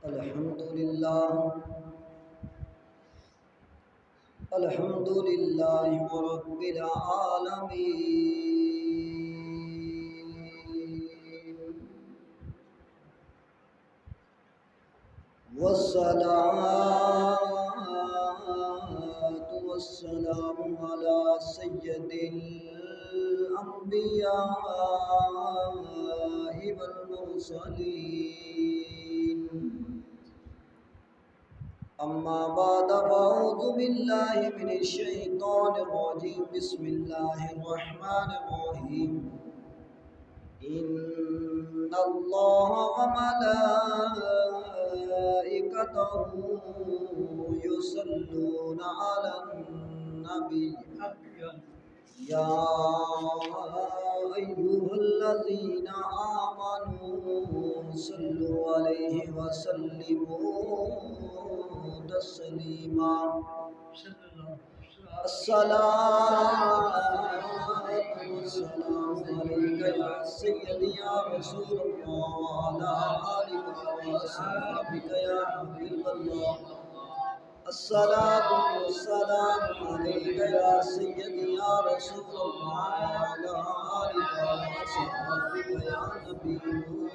अल्हम्दुलिल्लाह रब्बिल आलमीन वस्सलातु वस्सलामु अला सय्यदिल अंबिया वल मुरसलीन अम्मा बाद फ़अऊज़ु बिल्लाहि मिनश शैतानिर रजीम बिस्मिल्लाहिर रहमानिर रहीम इन्नल्लाहा व मलाइकतहु युसल्लूना अलन नबी या अय्युहल्लज़ीना आमनू सल्लु अलैहि व सल्लिमू तस्लीमा अस्सलातु वस्सलामु अलैका या सय्यदी या रसूलल्लाह व अला आलिका व अस्हाबिका या हबीबल्लाह अस्सलातु वस्सलामु अलैका या सय्यदी या रसूलल्लाह व अला आलिका व अस्हाबिका या नबीयल्लाह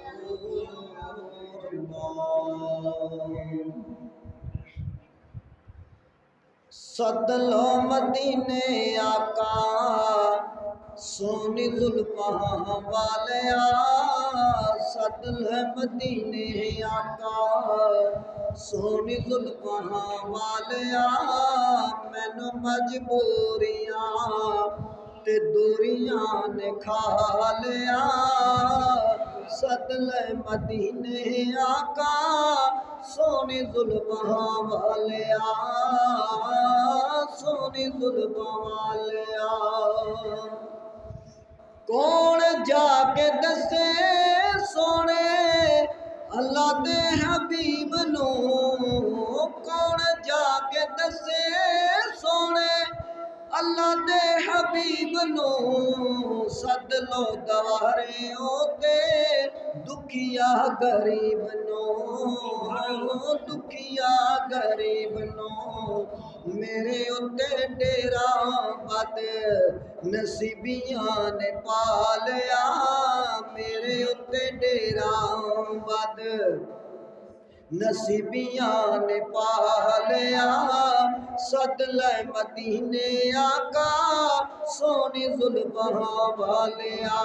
सदलो मदीने आका सोनी जुल्फ़ां वालिया सदल मदीने आका सोनी जुल्फ़ां वालिया मैनू मजबूरियां ते दूरियां ने खा लिया सदल मदीने आका सोनी जुल्फ़ां वालिया सोनी जुल्फ़ां वालिया कौन जाके दसे सोने अल्लाह दे हबीब नू कौन जाके दसे सोने अल्लाह दे हबीब नू सद लो दवारे ओते दुखिया गरीब नो दुखिया गरीब नो मेरे उत्ते डेरा बद नसीबियां ने पालिया मेरे उत्ते डेरा बद नसीबियां ने पालिया सदल मदीने आका सोनी जुल्फ़ां वालिया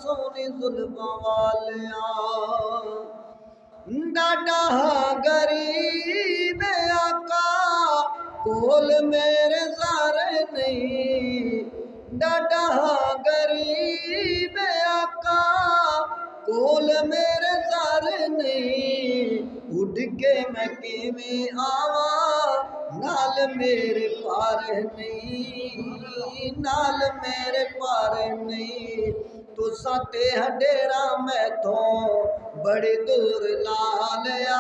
सोनी जुल्फ़ां वालिया डाडा गरीब आका कोल मेरे ज़ारे नहीं डाडा गरीब आका कोल मेरे ज़ारे नहीं उड़ के मैं किवें आवा नाल मेरे पार नहीं नाल मेरे पार नहीं तुसा ते डेरा मैथों बड़ी दूर ला लिया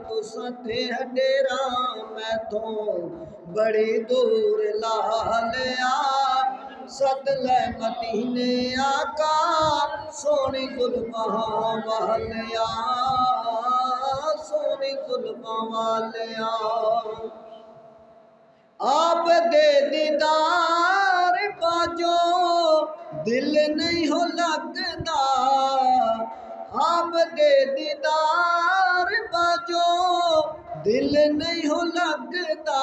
तुसा ते डेरा मैथों बड़ी दूर ला लिया सदल मदीने आका सोनी जुल्फ़ां वालिया सोनी जुल्फ़ां वालिया आप दे दीदार बाजो दिल नहीं हो लगदा आप दे दीदार बाजो दिल नहीं हो लगदा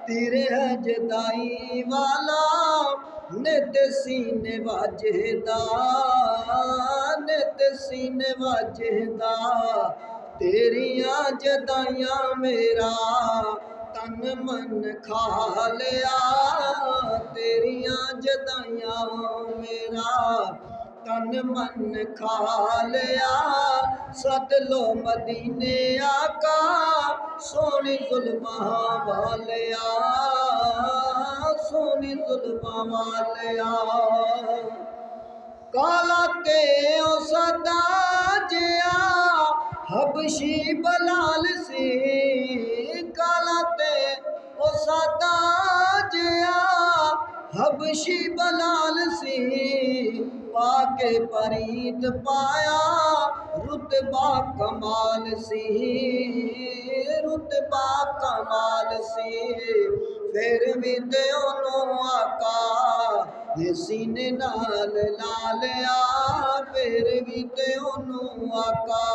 तेरे हजदाई वाला नित सीने वाजदा नित सीने वाजदा तेरिया जदाइयां मेरा तन मन खा लिया तेरिया जदाइयां मेरा तन मन खा लिया सदलो मदीने आका सोनी जुल्फ़ां वालिया सोनी जुल्फ़ां वालिया काला ते ओ सदा जिया हबशी बलाल सी काला ते ओ सदा जिया हबशी बलाल सी पाके परीत पाया रुतबा कमाल सी, रुतबा कमाल सी, फिर भी ते ओनू आका ने सीने नाल ला लिया, फिर भी ते ओनू आका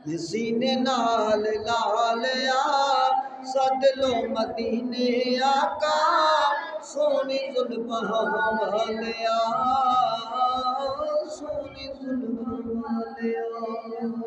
सीने नाल ला लिया। सद लो मदीने आका, सोनी जुल्फां वालिया, सोनी जुल्फां वालिया।